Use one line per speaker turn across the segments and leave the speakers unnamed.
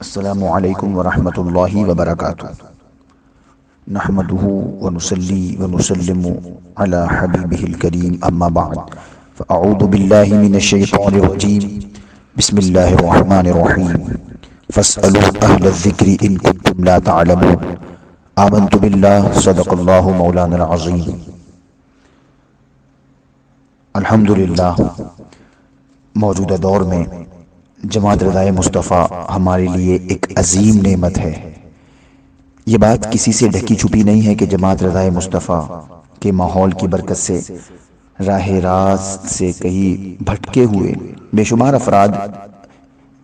السلام علیکم ورحمۃ اللہ وبرکاتہ۔ نحمده ونصلي ونسلم على حبيبه الكريم اما بعد فاعوذ بالله من الشيطان الرجيم بسم الله الرحمن الرحيم فاسألوا اهل الذكر ان كنتم لا تعلمون آمنت بالله صدق الله مولانا العظيم۔ الحمدللہ موجودہ دور میں جماعت رضائے مصطفیٰ ہمارے لیے ایک عظیم نعمت ہے۔ یہ بات کسی سے ڈھکی چھپی نہیں ہے کہ جماعت رضائے مصطفیٰ کے ماحول کی برکت سے راہ راست سے کہیں بھٹکے ہوئے بے شمار افراد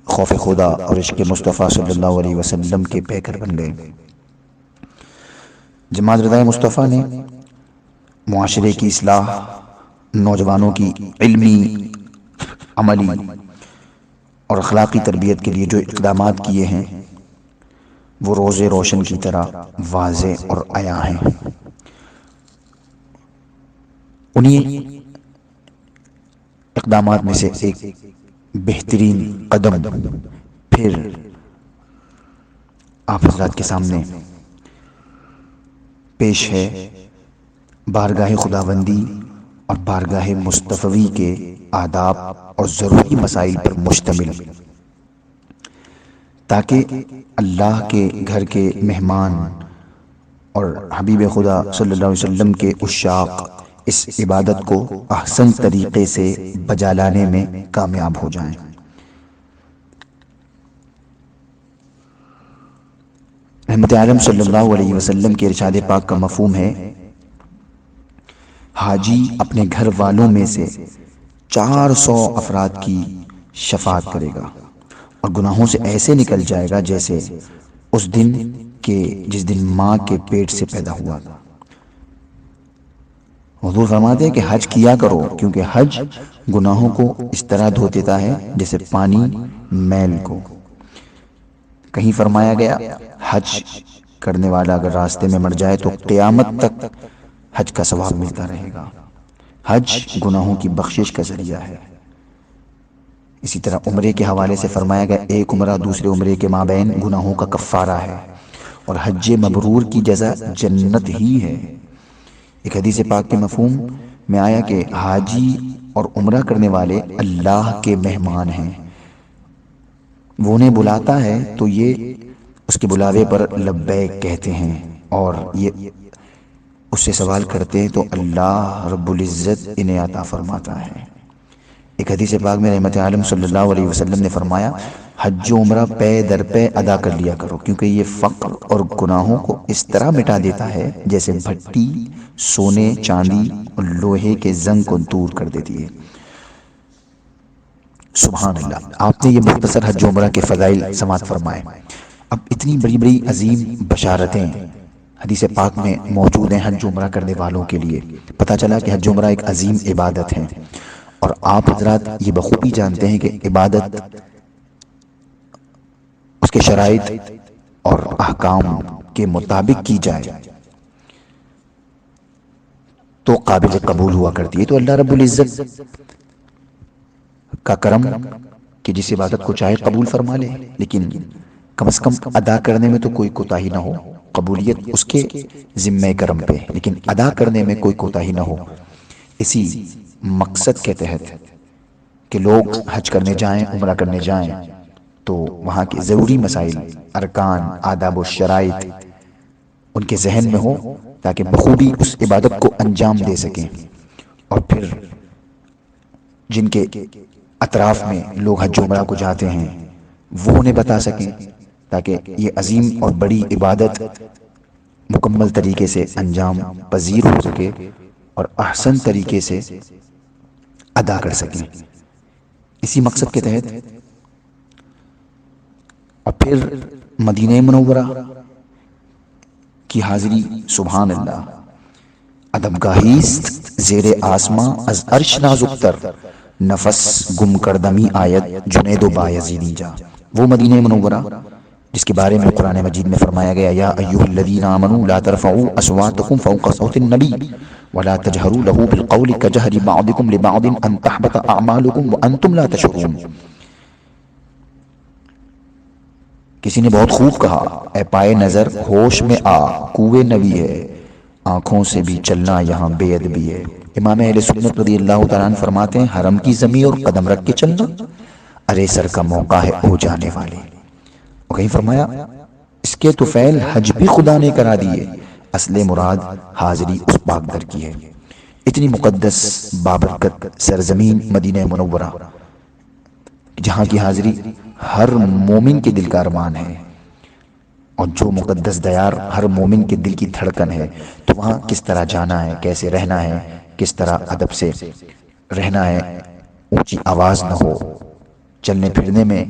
خوف خدا اور عشق مصطفیٰ صلی اللہ علیہ وسلم کے پیکر بن گئے۔ جماعت رضائے مصطفیٰ نے معاشرے کی اصلاح، نوجوانوں کی علمی، عملی اور اخلاقی تربیت کے لیے جو اقدامات کیے ہیں وہ روز روشن کی طرح واضح اور عیاں ہیں۔ انہی اقدامات میں سے ایک بہترین قدم پھر آپ حضرات کے سامنے پیش ہے، بارگاہ خداوندی اور بارگاہ مصطفی کے آداب اور ضروری مسائل پر مشتمل، تاکہ اللہ کے گھر کے مہمان اور حبیب خدا صلی اللہ علیہ وسلم کے عشاق اس عبادت کو احسن طریقے سے بجا لانے میں کامیاب ہو جائیں۔ رحمت عالم صلی اللہ علیہ وسلم کے ارشاد پاک کا مفہوم ہے، حاجی اپنے گھر والوں میں سے 400 افراد کی شفاعت کرے گا اور گناہوں سے ایسے نکل جائے گا جیسے اس دن کے جس دن ماں کے پیٹ سے پیدا ہوا۔ حضور فرماتے ہیں کہ حج کیا کرو، کیونکہ حج گناہوں کو اس طرح دھو دیتا ہے جیسے پانی میل کو۔ کہیں فرمایا گیا حج کرنے والا اگر راستے میں مر جائے تو قیامت تک حج کا ثواب ملتا رہے گا۔ حج گناہوں کی بخشش کا ذریعہ ہے۔ اسی طرح عمرے کے حوالے سے فرمایا گیا ایک عمرہ دوسرے عمرے کے مابین گناہوں کا کفارہ ہے، اور حج مبرور کی جزا جنت ہی ہے۔ ایک حدیث پاک کے مفہوم میں آیا کہ حاجی اور عمرہ کرنے والے اللہ کے مہمان ہیں، وہ انہیں بلاتا ہے تو یہ اس کے بلاوے پر لبیک کہتے ہیں، اور یہ اس سے سوال کرتے ہیں تو اللہ رب العزت انہیں عطا فرماتا ہے۔ ایک حدیث پاک میں رحمت عالم صلی اللہ علیہ وسلم نے فرمایا حج و عمرہ پے در پے ادا کر لیا کرو، کیونکہ یہ فقر اور گناہوں کو اس طرح مٹا دیتا ہے جیسے بھٹی سونے، چاندی اور لوہے کے زنگ کو دور کر دیتی ہے۔ سبحان اللہ۔ آپ نے یہ مختصر حج و عمرہ کے فضائل سماعت فرمائے۔ اب اتنی بڑی بڑی عظیم بشارتیں حدیث پاک میں موجود ہیں حج و عمرہ کرنے والوں کے لیے۔ پتہ چلا کہ حج و عمرہ ایک عظیم عبادت ہے، اور آپ حضرات یہ بخوبی جانتے ہیں کہ عبادت اس کے شرائط اور احکام کے مطابق کی جائے تو قابل قبول ہوا کرتی ہے۔ تو اللہ رب العزت کا کرم کہ جس عبادت کو چاہے قبول فرما لے، لیکن کم از کم ادا کرنے میں تو کوئی کوتاہی نہ ہو۔ قبولیت اس کے ذمہ کرم پہ، لیکن ادا کرنے میں کوئی کوتاہی نہ ہو۔ اسی مقصد کے تحت کہ لوگ حج کرنے جائیں، عمرہ کرنے جائیں، تو وہاں کے ضروری مسائل، ارکان، آداب و شرائط ان کے ذہن میں ہو، تاکہ بخوبی اس عبادت کو انجام دے سکیں، اور پھر جن کے اطراف میں لوگ حج و عمرہ کو جاتے ہیں وہ انہیں بتا سکیں، تاکہ یہ عظیم اور بڑی عبادت مکمل طریقے سے انجام پذیر ہو سکے اور احسن طریقے سے ادا کر سکیں۔ اسی مقصد کے تحت اور پھر مدینہ منورہ کی حاضری، سبحان اللہ، ادبگاہیست زیر آسماں از عرش نازک تر، نفس گم کردمی آیت جنید و بایزیدی جا۔ وہ مدینہ منورہ جس کے بارے میں قرآن مجید میں فرمایا گیا یا ایھا الذین آمنوا لا ترفعوا اصواتکم فوق صوت النبی ولا تجهروا له بالقول كجهر بعضكم لبعض ان تحبط اعمالكم وانتم لا تشعرون، کسی نے بہت خوب کہا، اے پائے نظر ہوش میں آ، کوئے نبی ہے، آنکھوں سے بھی چلنا یہاں بے ادبی ہے۔ امام اہل سنت رضی اللہ تعالیٰ عنہ فرماتے ہیں، حرم کی زمین اور قدم رکھ کے چلنا، ارے سر کا موقع ہے ہو جانے والے۔ اور کہیں فرمایا، اس کے طفیل حج بھی خدا نے کرا دیے، اصل مراد حاضری اس پاک در کی ہے۔ اتنی مقدس بابرکت سرزمین مدینہ منورہ، جہاں کی حاضری ہر مومن کے دل کا ارمان ہے، اور جو مقدس دیار ہر مومن کے دل کی دھڑکن ہے، تو وہاں کس طرح جانا ہے، کیسے رہنا ہے، کس طرح ادب سے رہنا ہے، اونچی آواز نہ ہو، چلنے پھرنے میں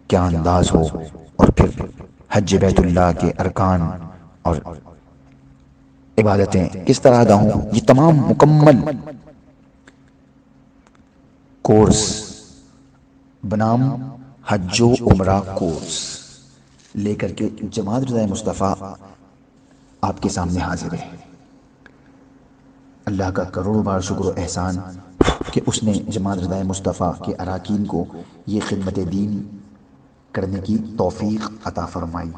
کیا انداز ہو، اور پھر حج بیت اللہ کے ارکان اور عبادتیں کس طرح ادا ہوں، یہ تمام مکمل کورس بنام حج و عمرہ کورس لے کر کے جماعت رضا مصطفیٰ آپ کے سامنے حاضر ہے۔ اللہ کا کروڑ بار شکر و احسان کہ اس نے جماعت رضا مصطفیٰ کے اراکین کو یہ خدمت دین کرنے کی توفیق عطا فرمائی۔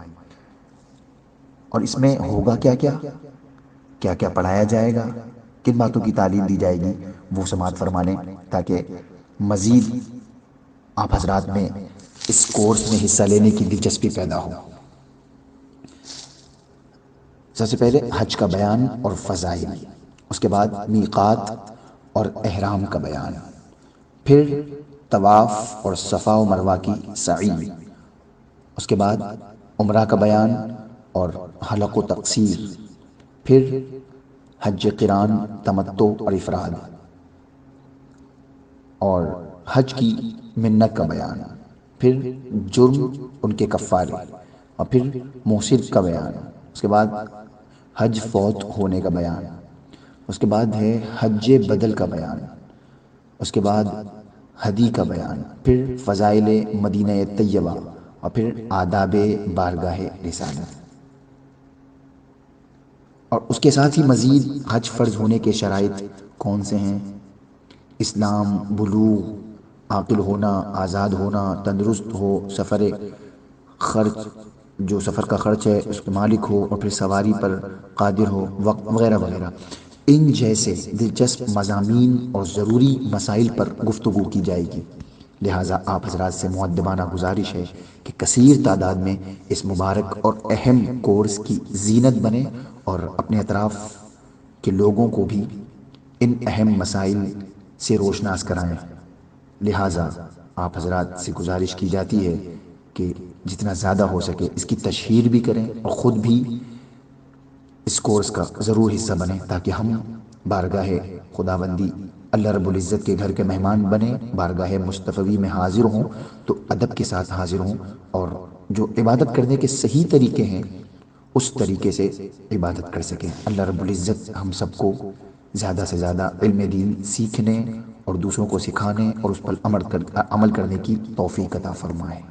اور اس میں ہوگا کیا کیا کیا کیا پڑھایا جائے گا، کن باتوں کی تعلیم دی جائے گی، وہ سماعت فرما لیں تاکہ مزید آپ حضرات میں اس کورس میں حصہ لینے کی دلچسپی پیدا ہو۔ سب سے پہلے حج کا بیان اور فضائل، اس کے بعد میقات اور احرام کا بیان، پھر طواف اور صفا و مروہ کی سعی، اس کے بعد عمرہ کا بیان اور حلق و تقصیر، پھر حج قران، تمتع اور افراد، اور حج کی منت کا بیان، پھر جرم ان کے کفارے، اور پھر محسن کا بیان، اس کے بعد حج فوت ہونے کا بیان، اس کے بعد ہے حج بدل کا بیان، اس کے بعد ہدی کا بیان، پھر فضائل مدینہ طیبہ، اور پھر آداب بارگاہ رسالت، اور اس کے ساتھ ہی مزید حج فرض ہونے کے شرائط کون سے ہیں، اسلام، بلوغ، عاقل ہونا، آزاد ہونا، تندرست ہو، سفر خرچ، جو سفر کا خرچ ہے اس کے مالک ہو، اور پھر سواری پر قادر ہو، وقت وغیرہ وغیرہ۔ ان جیسے دلچسپ مضامین اور ضروری مسائل پر گفتگو کی جائے گی۔ لہٰذا آپ حضرات سے مؤدبانہ گزارش ہے کہ کثیر تعداد میں اس مبارک اور اہم کورس کی زینت بنے، اور اپنے اطراف کے لوگوں کو بھی ان اہم مسائل سے روشناس کرائیں۔ لہٰذا آپ حضرات سے گزارش کی جاتی ہے کہ جتنا زیادہ ہو سکے اس کی تشہیر بھی کریں، اور خود بھی اس کورس کا ضرور حصہ بنیں، تاکہ ہم بارگاہ خداوندی اللہ رب العزت کے گھر کے مہمان بنیں، بارگاہ مصطفی میں حاضر ہوں تو ادب کے ساتھ حاضر ہوں، اور جو عبادت کرنے کے صحیح طریقے ہیں اس طریقے سے عبادت کر سکیں۔ اللہ رب العزت ہم سب کو زیادہ سے زیادہ علم دین سیکھنے اور دوسروں کو سکھانے اور اس پر عمل کرنے کی توفیق عطا فرمائے۔